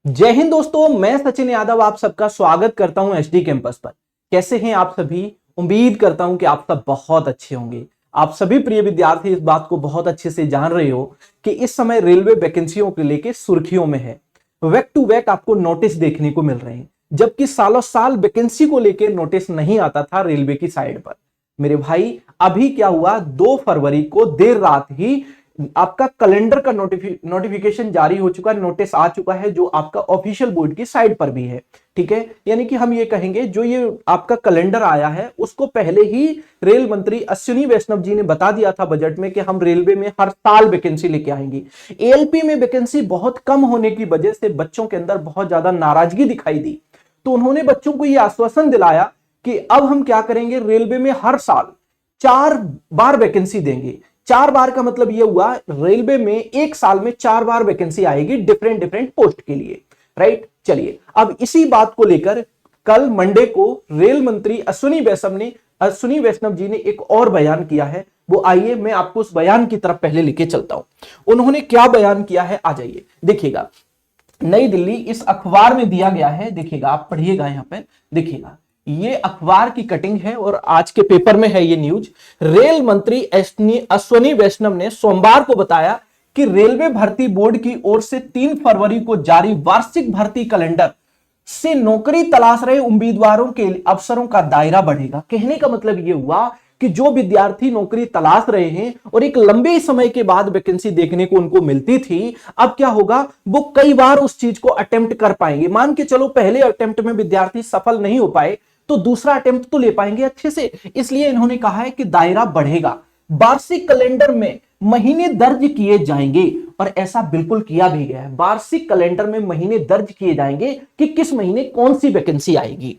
जय हिंद दोस्तों, मैं सचिन यादव आप सबका स्वागत करता हूं एचडी कैंपस पर। कैसे हैं आप सभी? उम्मीद करता हूं कि आप सब बहुत अच्छे होंगे। आप सभी प्रिय विद्यार्थी इस बात को बहुत अच्छे से जान रहे हो कि इस समय रेलवे वैकेंसियों को लेकर सुर्खियों में है। वैक टू वैक आपको नोटिस देखने को मिल रहे हैं, जबकि सालों साल वैकेंसी को लेकर नोटिस नहीं आता था रेलवे की साइड पर। मेरे भाई, अभी क्या हुआ, 2 फरवरी को देर रात ही आपका कैलेंडर का नोटिफिकेशन जारी हो चुका है, नोटिस आ चुका है, जो आपका ऑफिशियल बोर्ड की साइट पर भी है। ठीक है, यानी कि हम ये कहेंगे जो ये आपका कैलेंडर आया है उसको पहले ही रेल मंत्री अश्विनी वैष्णव जी ने बता दिया था बजट में कि हम रेलवे में हर साल वैकेंसी लेके आएंगे। एएलपी में वैकेंसी बहुत कम होने की वजह से बच्चों के अंदर बहुत ज्यादा नाराजगी दिखाई दी, तो उन्होंने बच्चों को यह आश्वासन दिलाया कि अब हम क्या करेंगे, रेलवे में हर साल 4 बार वैकेंसी देंगे। 4 बार का मतलब यह हुआ रेलवे में एक साल में 4 बार वैकेंसी आएगी डिफरेंट डिफरेंट पोस्ट के लिए। राइट, चलिए अब इसी बात को लेकर कल मंडे को रेल मंत्री अश्विनी वैष्णव जी ने एक और बयान किया है। वो आइए मैं आपको उस बयान की तरफ पहले लेके चलता हूं। उन्होंने क्या बयान किया है, आ जाइए देखिएगा। नई दिल्ली इस अखबार में दिया गया है, देखिएगा आप पढ़िएगा, यहां पे देखिएगा, ये अखबार की कटिंग है और आज के पेपर में है ये न्यूज। रेल मंत्री अश्विनी वैष्णव ने सोमवार को बताया कि रेलवे भर्ती बोर्ड की ओर से 3 फरवरी को जारी वार्षिक भर्ती कैलेंडर से नौकरी तलाश रहे उम्मीदवारों के अवसरों का दायरा बढ़ेगा। कहने का मतलब यह हुआ कि जो विद्यार्थी नौकरी तलाश रहे हैं और एक लंबे समय के बाद वैकेंसी देखने को उनको मिलती थी, अब क्या होगा, वो कई बार उस चीज को अटेम्प्ट कर पाएंगे। मान के चलो पहले अटेम्प्ट में विद्यार्थी सफल नहीं हो पाए तो दूसरा अटेम्प्ट तो ले पाएंगे अच्छे से। इसलिए इन्होंने कहा है कि दायरा बढ़ेगा, वार्षिक कैलेंडर में महीने दर्ज किए जाएंगे, और ऐसा बिल्कुल किया भी गया है। वार्षिक कैलेंडर में महीने दर्ज किए जाएंगे कि किस महीने कौन सी वैकेंसी आएगी,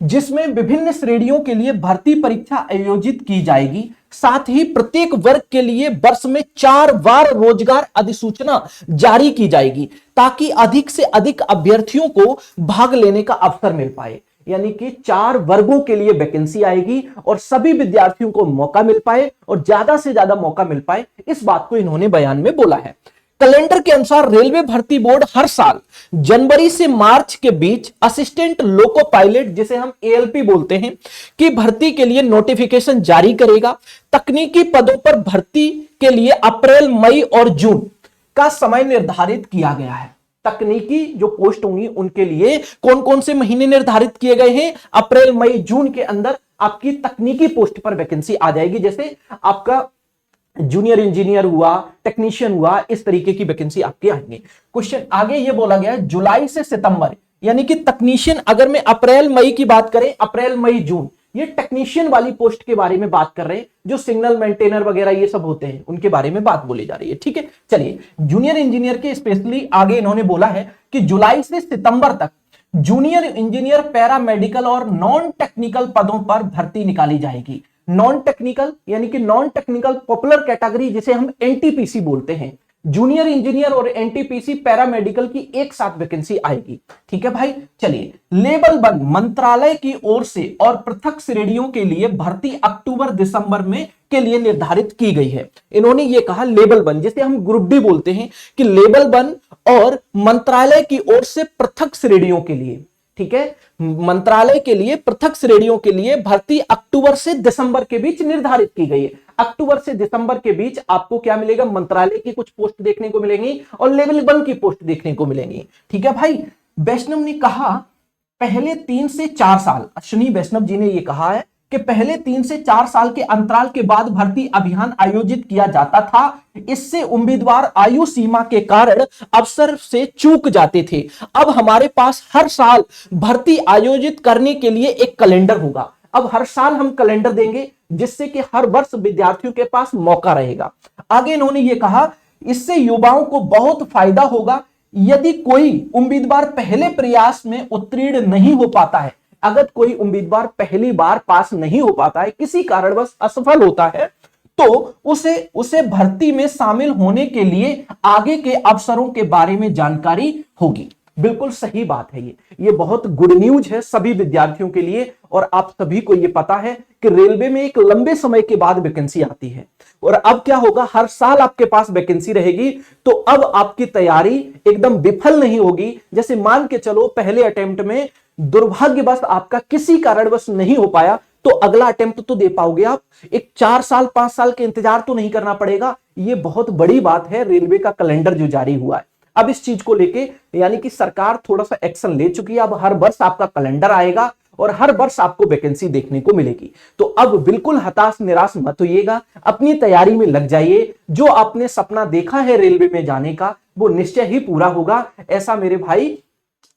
जिसमें विभिन्न श्रेणियों के लिए भर्ती परीक्षा आयोजित की जाएगी। साथ ही प्रत्येक वर्ग के लिए वर्ष में 4 बार रोजगार अधिसूचना जारी की जाएगी, ताकि अधिक से अधिक अभ्यर्थियों को भाग लेने का अवसर मिल पाए। यानी कि 4 वर्गों के लिए वैकेंसी आएगी और सभी विद्यार्थियों को मौका मिल पाए और ज्यादा से ज्यादा मौका मिल पाए, इस बात को इन्होंने बयान में बोला है। कैलेंडर के अनुसार रेलवे भर्ती बोर्ड हर साल जनवरी से मार्च के बीच असिस्टेंट लोको पायलट, जिसे हम एएलपी बोलते हैं, की भर्ती के लिए नोटिफिकेशन जारी करेगा। तकनीकी पदों पर भर्ती के लिए अप्रैल, मई और जून का समय निर्धारित किया गया है। तकनीकी जो पोस्ट होंगी उनके लिए कौन कौन से महीने निर्धारित किए गए हैं? अप्रैल, मई, जून के अंदर आपकी तकनीकी पोस्ट पर वैकेंसी आ जाएगी। जैसे आपका जूनियर इंजीनियर हुआ, टेक्नीशियन हुआ, इस तरीके की वैकेंसी आपके आएंगे। क्वेश्चन आगे ये बोला गया है जुलाई से सितंबर, यानी कि तकनीशियन, अगर मैं अप्रैल मई की बात करें, अप्रैल मई जून, ये टेक्नीशियन वाली पोस्ट के बारे में बात कर रहे हैं, जो सिग्नल मेंटेनर वगैरह ये सब होते हैं उनके बारे में बात बोली जा रही है। ठीक है, चलिए जूनियर इंजीनियर के स्पेशली आगे इन्होंने बोला है कि जुलाई से सितंबर तक जूनियर इंजीनियर, पैरामेडिकल और नॉन टेक्निकल पदों पर भर्ती निकाली जाएगी। नॉन टेक्निकल यानी कि नॉन टेक्निकल पॉपुलर कैटेगरी, जिसे हम एनटीपीसी बोलते हैं। जूनियर इंजीनियर और एनटीपीसी पैरामेडिकल की एक साथ वैकेंसी आएगी। ठीक है भाई, चलिए लेवल 1 मंत्रालय की ओर से और पृथक श्रेणियों के लिए भर्ती अक्टूबर दिसंबर में के लिए निर्धारित की गई है। इन्होंने ये कहा लेवल 1, जिसे हम ग्रुप डी बोलते हैं, कि लेवल 1 और मंत्रालय की ओर से पृथक श्रेणियों के लिए, ठीक है, मंत्रालय के लिए पृथक श्रेणियों के लिए भर्ती अक्टूबर से दिसंबर के बीच निर्धारित की गई है। अक्टूबर से दिसंबर के बीच आपको क्या मिलेगा, मंत्रालय की कुछ पोस्ट देखने को मिलेंगी और लेवल 1 की पोस्ट देखने को मिलेंगी। ठीक है भाई, वैष्णव ने कहा पहले 3 से 4 साल, अश्विनी वैष्णव जी ने यह कहा है कि पहले 3 से 4 साल के अंतराल के बाद भर्ती अभियान आयोजित किया जाता था। इससे उम्मीदवार आयु सीमा के कारण अवसर से चूक जाते थे। अब हमारे पास हर साल भर्ती आयोजित करने के लिए एक कैलेंडर होगा। अब हर साल हम कैलेंडर देंगे, जिससे कि हर वर्ष विद्यार्थियों के पास मौका रहेगा। आगे इन्होंने ये कहा, इससे युवाओं को बहुत फायदा होगा। यदि कोई उम्मीदवार पहले प्रयास में उत्तीर्ण नहीं हो पाता है, अगर कोई उम्मीदवार पहली बार पास नहीं हो पाता है, किसी कारणवश असफल होता है, तो उसे भर्ती में शामिल होने के लिए आगे के अवसरों के बारे में जानकारी होगी। बिल्कुल सही बात है ये बहुत गुड न्यूज है सभी विद्यार्थियों के लिए। और आप सभी को ये पता है कि रेलवे में एक लंबे समय के बाद वैकेंसी आती है और अब क्या होगा, हर साल आपके पास वैकेंसी रहेगी। तो अब आपकी तैयारी एकदम विफल नहीं होगी। जैसे मान के चलो पहले अटेम्प्ट में दुर्भाग्यवश आपका किसी कारणवश नहीं हो पाया, तो अगला अटेम्प्ट तो दे पाओगे आप। एक 4 साल 5 साल के इंतजार तो नहीं करना पड़ेगा। ये बहुत बड़ी बात है, रेलवे का कैलेंडर जो जारी हुआ है। अब इस चीज को लेके यानी कि सरकार थोड़ा सा एक्शन ले चुकी है। अब हर वर्ष आपका कैलेंडर आएगा और हर वर्ष आपको वैकेंसी देखने को मिलेगी। तो अब बिल्कुल हताश निराश मत होइएगा, अपनी तैयारी में लग जाइए। जो आपने सपना देखा है रेलवे में जाने का, वो निश्चय ही पूरा होगा, ऐसा मेरे भाई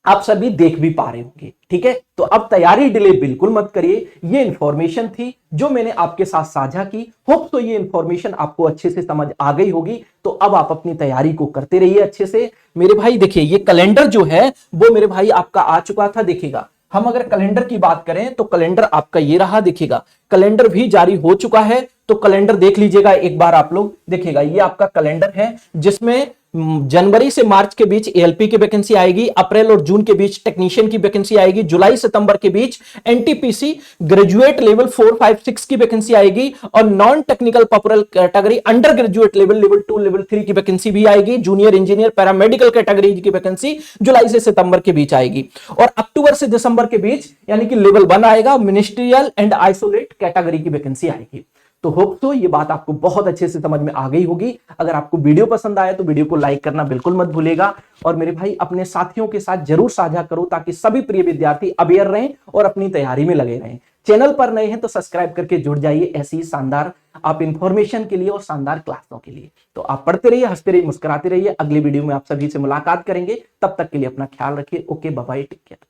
आप सभी देख भी पा रहे होंगे। ठीक है, तो अब तैयारी डिले बिल्कुल मत करिए। ये इंफॉर्मेशन थी जो मैंने आपके साथ साझा की। होप तो ये इंफॉर्मेशन आपको अच्छे से समझ आ गई होगी। तो अब आप अपनी तैयारी को करते रहिए अच्छे से मेरे भाई। देखिए ये कैलेंडर जो है वो मेरे भाई आपका आ चुका था। देखिएगा, हम अगर कैलेंडर की बात करें तो कैलेंडर आपका ये रहा। देखिएगा, कैलेंडर भी जारी हो चुका है। तो कैलेंडर देख लीजिएगा एक बार आप लोग। देखिएगा, ये आपका कैलेंडर है जिसमें जनवरी से मार्च के बीच एएलपी की वैकेंसी आएगी, अप्रैल और जून के बीच टेक्नीशियन की वैकेंसी आएगी, जुलाई सितंबर के बीच एनटीपीसी ग्रेजुएट लेवल 4, 5, 6 की वैकेंसी आएगी और non technical popular category under graduate level 2, level 3 की वैकेंसी भी आएगी। जूनियर इंजीनियर पैरामेडिकल कैटेगरी की वैकेंसी जुलाई से सितंबर के बीच आएगी और अक्टूबर से दिसंबर के बीच यानी कि लेवल 1 आएगा, मिनिस्ट्रियल एंड आइसोलेट कैटेगरी की वैकेंसी आएगी। तो होप तो ये बात आपको बहुत अच्छे से समझ में आ गई होगी। अगर आपको वीडियो पसंद आया तो वीडियो को लाइक करना बिल्कुल मत भूलिएगा और मेरे भाई अपने साथियों के साथ जरूर साझा करो ताकि सभी प्रिय विद्यार्थी अवेयर रहें और अपनी तैयारी में लगे रहें। चैनल पर नए हैं तो सब्सक्राइब करके जुड़ जाइए ऐसी शानदार आप इंफॉर्मेशन के लिए और शानदार क्लासों के लिए। तो आप पढ़ते रहिए, हंसते रहिए, मुस्कुराते रहिए। अगले वीडियो में आप सभी से मुलाकात करेंगे। तब तक के लिए अपना ख्याल रखिए। Okay, bye bye, take care.